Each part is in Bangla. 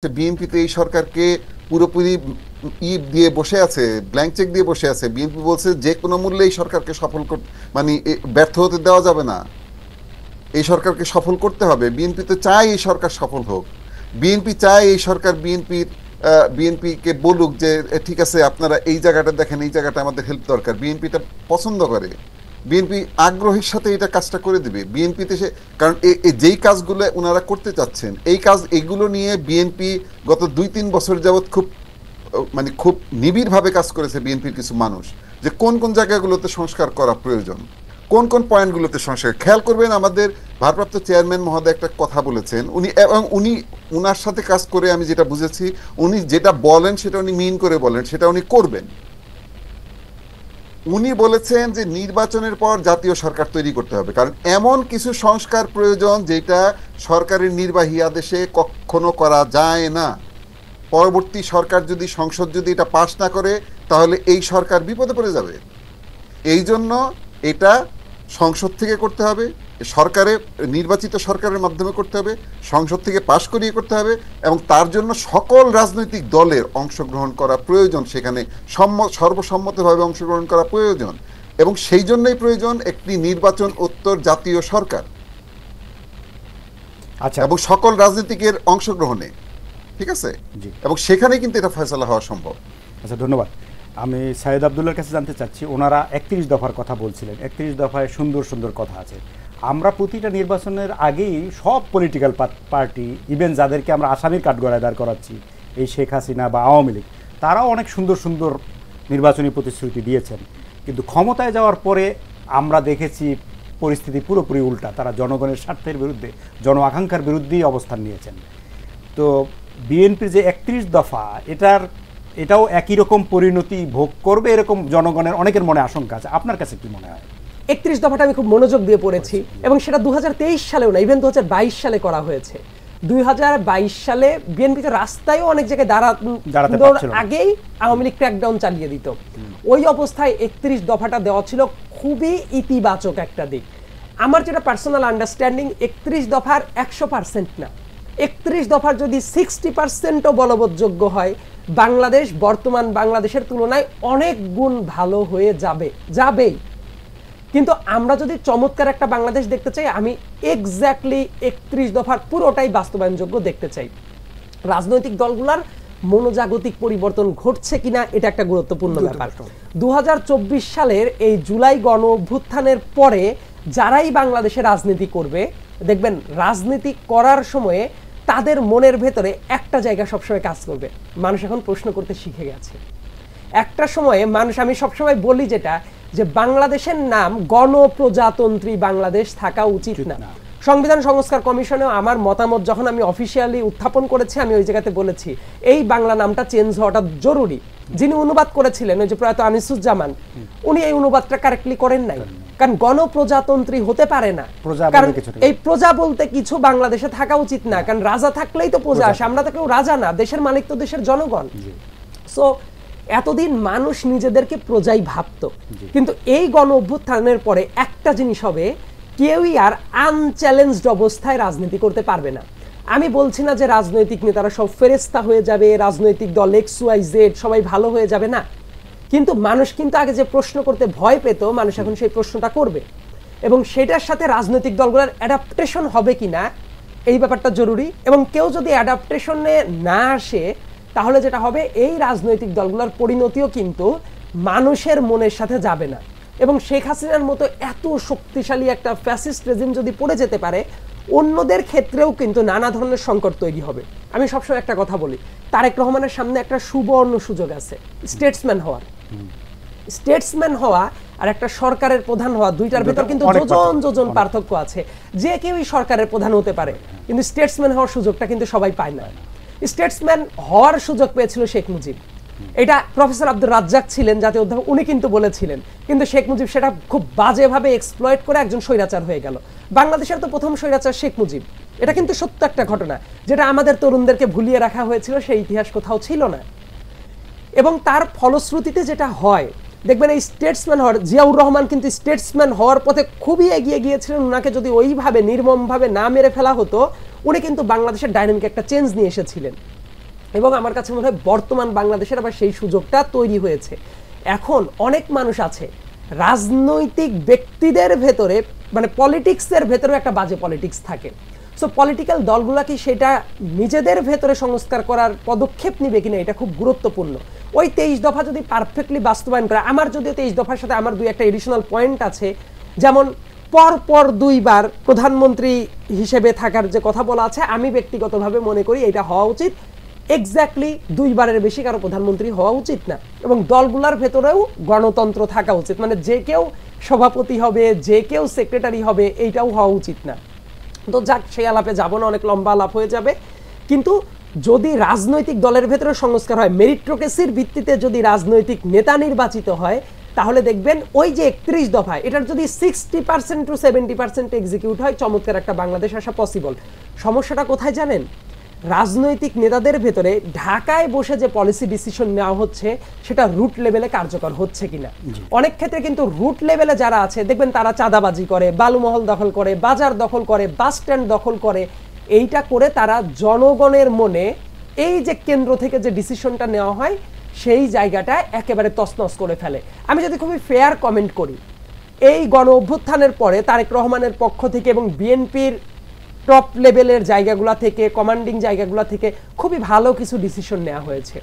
বিএনপি তো এই সরকারকে পুরোপুরি দিয়ে বসে আছে, ব্ল্যাঙ্ক চেক দিয়ে বসে আছে। বিএনপি বলছে যে কোনো মূল্যে এই সরকারকে সফল মানে ব্যর্থ হতে দেওয়া যাবে না, এই সরকারকে সফল করতে হবে। বিএনপি তো চায় এই সরকার সফল হোক। বিএনপি চায় এই সরকার বিএনপিকে বলুক যে ঠিক আছে আপনারা এই জায়গাটা দেখেন, এই জায়গাটা আমাদের হেল্প দরকার। বিএনপিটা পছন্দ করে, বিএনপি আগ্রহের সাথে এটা কাজটা করে দিবে। বিএনপিতে সে কারণ যেই কাজগুলো ওনারা করতে চাচ্ছেন এইগুলো নিয়ে বিএনপি গত 2-3 বছর যাবৎ খুব নিবিড়ভাবে কাজ করেছে বিএনপির কিছু মানুষ, যে কোন কোন জায়গাগুলোতে সংস্কার করা প্রয়োজন, কোন কোন পয়েন্টগুলোতে সংস্কার। খেয়াল করবেন আমাদের ভারপ্রাপ্ত চেয়ারম্যান মহোদয় একটা কথা বলেছেন, উনি উনার সাথে কাজ করে আমি যেটা বুঝেছি, উনি যেটা বলেন সেটা উনি মিন করে বলেন, সেটা উনি করবেন। উনি বলেছেন যে নির্বাচনের পর জাতীয় সরকার তৈরি করতে হবে, কারণ এমন কিছু সংস্কার প্রয়োজন যেটা সরকারের নির্বাহী আদেশে কখনো করা যায় না। পরবর্তী সরকার যদি সংসদ যদি এটা পাশ না করে তাহলে এই সরকার বিপদে পড়ে যাবে। এই জন্য এটা সংসদ থেকে করতে হবে, নির্বাচিত সরকারের মাধ্যমে করতে হবে, সংসদ থেকে পাশ করিয়ে করতে হবে, এবং তার জন্য সকল রাজনৈতিক দলের অংশগ্রহণ করা প্রয়োজন, সেখানে সর্বসম্মতভাবে অংশগ্রহণ করা প্রয়োজন, এবং সেই জন্যই প্রয়োজন একটি নির্বাচন উত্তর জাতীয় সরকার, আচ্ছা, এবং সকল রাজনীতিকের অংশগ্রহণে, ঠিক আছে, এবং সেখানে কিন্তু এটা ফয়সালা হওয়া সম্ভব। আচ্ছা, ধন্যবাদ। আমি সাইদ আব্দুল্লাহর কাছে জানতে চাচ্ছি, ওনারা 31 দফার কথা বলছিলেন। 31 দফায় সুন্দর সুন্দর কথা আছে। আমরা প্রতিটা নির্বাচনের আগেই সব পলিটিক্যাল পার্টি, ইভেন যাদেরকে আমরা আসামির কাঠগড়ায় দাঁড় করাচ্ছি, এই শেখ হাসিনা বা আওয়ামী লীগ, তারাও অনেক সুন্দর সুন্দর নির্বাচনী প্রতিশ্রুতি দিয়েছেন, কিন্তু ক্ষমতায় যাওয়ার পরে আমরা দেখেছি পরিস্থিতি পুরোপুরি উল্টা। তারা জনগণের স্বার্থের বিরুদ্ধে, জন আকাঙ্ক্ষার বিরুদ্ধেই অবস্থান নিয়েছেন। তো বিএনপির যে 31 দফা, এটাও একই রকম পরিণতি ভোগ করবে, এরকম জনগণের অনেকের মনে আশঙ্কা আছে। আপনার কাছে কি মনে হয়? 31 দফাটা আমি খুব মনোযোগ দিয়ে পড়েছি, এবং সেটা 2023 সালেও না, ইভেন 2022 সালে করা হয়েছে। 2022 সালে বিএনপি তো রাস্তায়ও অনেক জায়গায় দাঁড়াতে আগেই আওয়ামী লীগ ক্র্যাকডাউন চালিয়ে দিত। ওই অবস্থায় 31 দফাটা দেওয়া ছিল খুবই ইতিবাচক একটা দিক। আমার যেটা পার্সোনাল আন্ডারস্ট্যান্ডিং, 31 দফার 100% না, 31 দফার যদি 60%ও বলবৎযোগ্য হয়, বাংলাদেশ বর্তমান বাংলাদেশের তুলনায় অনেক গুণ ভালো হয়ে যাবেই। কিন্তু আমরা যদি চমৎকার একটা বাংলাদেশ দেখতে চাই, আমি এক্স্যাক্টলি 31 দফার পুরোটাই বাস্তবায়নযোগ্য দেখতে চাই। রাজনৈতিক দলগুলোর মনোজাগতিক পরিবর্তন ঘটছে কিনা এটা একটা গুরুত্বপূর্ণ ব্যাপার। 2024 সালের এই জুলাই গণ অভ্যুত্থানের পরে যারাই বাংলাদেশে রাজনীতি করবে, দেখবেন রাজনীতি করার সময়ে তাদের মনের ভেতরে একটা জায়গা সবসময় কাজ করবে, মানুষ এখন প্রশ্ন করতে শিখে গেছে। একটা সময়ে মানুষ, আমি সবসময় বলি যেটা, যে বাংলাদেশের নাম গণপ্রজাতন্ত্রী বাংলাদেশ থাকা উচিত না। সংবিধান সংস্কার কমিশনেও আমার মতামত যখন আমি অফিসিয়ালি উত্থাপন করেছি, আমি ওই জায়গাতে বলেছি এই বাংলা নামটা চেঞ্জ হওয়াটা জরুরি। যিনি অনুবাদ করেছিলেন, ওই যে প্রয়াত আনিসুজ্জামান, উনি এই অনুবাদটা কারেক্টলি করেন নাই, কারণ গণপ্রজাতন্ত্রী হতে পারে না, কারণ এই প্রজা বলতে কিছু বাংলাদেশে থাকা উচিত না, কারণ রাজা থাকলেই তো প্রজা আসে, আমরা তো কেউ রাজা না, দেশের মালিক তো দেশের জনগণ। সো এতদিন মানুষ নিজেদেরকে প্রজাই ভাবত, কিন্তু এই গণ অভ্যুত্থানের পরে একটা জিনিস হবে, কেউই আর আনচ্যালেঞ্জড অবস্থায় রাজনীতি করতে পারবে না। আমি বলছি না যে রাজনৈতিক নেতারা সব ফেরেস্তা হয়ে যাবে, রাজনৈতিক দল XYZ সবাই ভালো হয়ে যাবে না, কিন্তু মানুষ কিন্তু আগে যে প্রশ্ন করতে ভয় পেত, মানুষ এখন সেই প্রশ্নটা করবে, এবং সেটার সাথে রাজনৈতিক দলগুলোর অ্যাডাপ্টেশন হবে কিনা এই ব্যাপারটা জরুরি। এবং কেউ যদি অ্যাডাপ্টেশনে না আসে, তাহলে যেটা হবে, এই রাজনৈতিক দলগুলোর পরিণতিও কিন্তু মানুষের মনের সাথে যাবে না। এবং শেখ হাসিনার মতো এত শক্তিশালী একটা ফ্যাসিস্ট রেজিম যদি পড়ে যেতে পারে, অন্যদের ক্ষেত্রেও কিন্তু নানা ধরনের সংকট তৈরি হবে। আমি সবসময় একটা কথা বলি, তারেক রহমানের সামনে একটা সুবর্ণ সুযোগ আছে স্টেটসম্যান হওয়ার। স্টেটসম্যান হওয়া আর একটা সরকারের প্রধান হওয়া, দুইটার ভেতর কিন্তু যোজন পার্থক্য আছে। যে কেউই সরকারের প্রধান হতে পারে, কিন্তু স্টেটসম্যান হওয়ার সুযোগটা কিন্তু সবাই পায় না। স্টেটসম্যান হওয়ার সুযোগ পেয়েছিল শেখ মুজিব, এটা প্রফেসর আব্দুর রাজ্জাক ছিলেন জাতীয় অধ্যাপক, উনি কিন্তু বলেছিলেন, কিন্তু শেখ মুজিব সেটা খুব বাজেভাবে এক্সপ্লয়েট করে একজন স্বৈরাচার হয়ে গেল। বাংলাদেশের তো প্রথম স্বৈরাচার শেখ মুজিব, এটা কিন্তু সত্য একটা ঘটনা, যেটা আমাদের তরুণদেরকে ভুলিয়ে রাখা হয়েছিল, সেই ইতিহাস কোথাও ছিল না। এবং তার ফলশ্রুতিতে যেটা হয়, দেখবেন এই স্টেটসম্যান হওয়ার, জিয়াউর রহমান কিন্তু স্টেটসম্যান হওয়ার পথে খুবই এগিয়ে গিয়েছিলেন। ওনাকে যদি ওইভাবে নির্মমভাবে না মেরে ফেলা হতো, উনি কিন্তু বাংলাদেশের ডাইনামিক একটা চেঞ্জ নিয়ে এসেছিলেন। এবং আমার কাছে মনে হয় বর্তমান বাংলাদেশের আবার সেই সুযোগটা তৈরি হয়েছে। এখন অনেক মানুষ আছে রাজনৈতিক ব্যক্তিদের ভেতরে, মানে পলিটিক্সের ভেতরে একটা বাজে পলিটিক্স থাকে। সো পলিটিক্যাল দলগুলা কি সেটা নিজেদের ভেতরে সংস্কার করার পদক্ষেপ নিবে কিনা, এটা খুব গুরুত্বপূর্ণ। ওই 23 দফা যদি পারফেক্টলি বাস্তবায়ন করে, আমার যদিও 23 দফার সাথে আমার 2-1টা এডিশনাল পয়েন্ট আছে, যেমন পর 2 বার প্রধানমন্ত্রী হিসেবে থাকার যে কথা বলা আছে, আমি ব্যক্তিগতভাবে মনে করি এটা হওয়া উচিত। এক্স্যাক্টলি 2 বারের বেশি কারো প্রধানমন্ত্রী হওয়া উচিত না, এবং দলগুলোর ভেতরেও গণতন্ত্র থাকা উচিত, মানে যে কেউ সভাপতি হবে, যে কেউ সেক্রেটারি হবে, এইটাও হওয়া উচিত না। তো যাক, সেই আলাপে যাব না, অনেক লম্বা আলাপ হয়ে যাবে। কিন্তু যদি রাজনৈতিক দলের ভেতরে সংস্কার হয়, মেরিটোক্রেসির ভিত্তিতে যদি রাজনৈতিক নেতা নির্বাচিত হয়, তাহলে দেখবেন ওই যে 31 দফায় এটার যদি 60% to 70% এক্সিকিউট হয়, চমৎকার একটা বাংলাদেশ আসা পসিবল। সমস্যাটা কোথায় জানেন? রাজনৈতিক নেতাদের ভেতরে ঢাকায় বসে যে পলিসি ডিসিশন নেওয়া হচ্ছে সেটা রুট লেভেলে কার্যকর হচ্ছে কিনা। অনেক ক্ষেত্রে কিন্তু রুট লেভেলে যারা আছে দেখবেন তারা চাঁদাবাজি করে, বালুমহল দখল করে, বাজার দখল করে, বাস স্ট্যান্ড দখল করে। এইটা করে তারা জনগণের মনে এই যে কেন্দ্র থেকে যে ডিসিশনটা নেওয়া হয় সেই জায়গাটা একেবারে তছনছ করে ফেলে। আমি যদি খুবই ফেয়ার কমেন্ট করি, এই গণ অভ্যুত্থানের পরে তারেক রহমানের পক্ষ থেকে এবং বিএনপির টপ লেভেলের জায়গাগুলো থেকে, কমান্ডিং জায়গাগুলো থেকে খুবই ভালো কিছু ডিসিশন নেওয়া হয়েছে।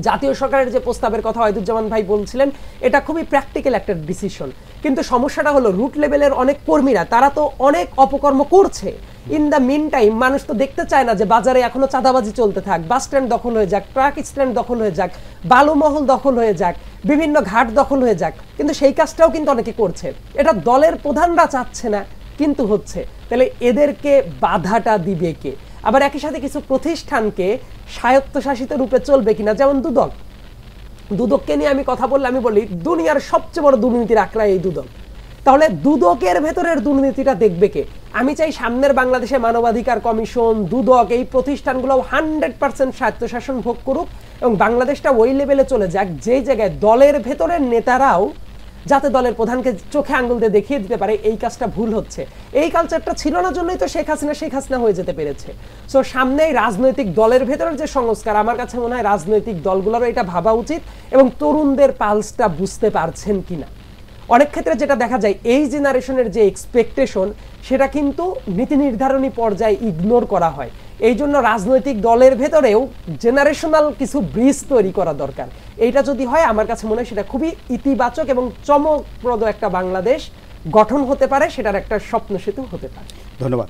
জাতীয় সরকারের যে প্রস্তাবের কথা ওয়াহিদুজ্জামান ভাই বলছিলেন, এটা খুবই প্র্যাকটিক্যাল একটা ডিসিশন। কিন্তু সমস্যাটা হলো রুট লেভেলের অনেক কর্মীরা তারা তো অনেক অপকর্ম করছে। ইন দ্য মিন টাইম মানুষ তো দেখতে চায় না যে বাজারে এখনো চাঁদাবাজি চলতে থাক, বাস স্ট্যান্ড দখল হয়ে যাক, ট্রাক স্ট্যান্ড দখল হয়ে যাক, বালুমহল দখল হয়ে যাক, বিভিন্ন ঘাট দখল হয়ে যাক। কিন্তু সেই কাজটাও কিন্তু অনেকে করছে। এটা দলের প্রধানরা চাচ্ছে না, কিন্তু হচ্ছে। তাহলে এদেরকে বাধাটা দিবে কে? আবার একই সাথে কিছু প্রতিষ্ঠানকে স্বায়ত্তশাসিত রূপে চলবে কিনা, যেমন দুদককে নিয়ে আমি কথা বললে আমি বলি দুনিয়ার সবচেয়ে বড় দুর্নীতির আঁকড়া এই দুদক। তাহলে দুদকের ভেতরের দুর্নীতিটা দেখবে কে? আমি চাই সামনের বাংলাদেশে মানবাধিকার কমিশন, দুদক, এই প্রতিষ্ঠানগুলো 100% স্বায়ত্তশাসন ভোগ করুক এবং বাংলাদেশটা ওই লেভেলে চলে যাক যেই জায়গায় দলের ভেতরের নেতারাও যাতে দলের প্রধানকে চোখে আঙ্গুল দিয়ে দেখিয়ে দিতে পারে এই কাজটা ভুল হচ্ছে। এই কালচারটা ছিল না জন্যই তো শেখ হাসিনা হয়ে যেতে পেরেছে। সো সামনেই রাজনৈতিক দলের ভেতরের যে সংস্কার, আমার কাছে মনে হয় রাজনৈতিক দলগুলোরও এটা ভাবা উচিত এবং তরুণদের পালসটা বুঝতে পারছেন কিনা। অনেক ক্ষেত্রে যেটা দেখা যায়, এই জেনারেশনের যে এক্সপেকটেশন সেটা কিন্তু নীতি নির্ধারণী পর্যায়ে ইগনোর করা হয়। এই জন্য রাজনৈতিক দলের ভেতরেও জেনারেশনাল কিছু ব্রিজ তৈরি করা দরকার। এইটা যদি হয়, আমার কাছে মনে হয় সেটা খুবই ইতিবাচক এবং চমকপ্রদ একটা বাংলাদেশ গঠন হতে পারে, সেটার একটা স্বপ্ন সেতু হতে পারে। ধন্যবাদ।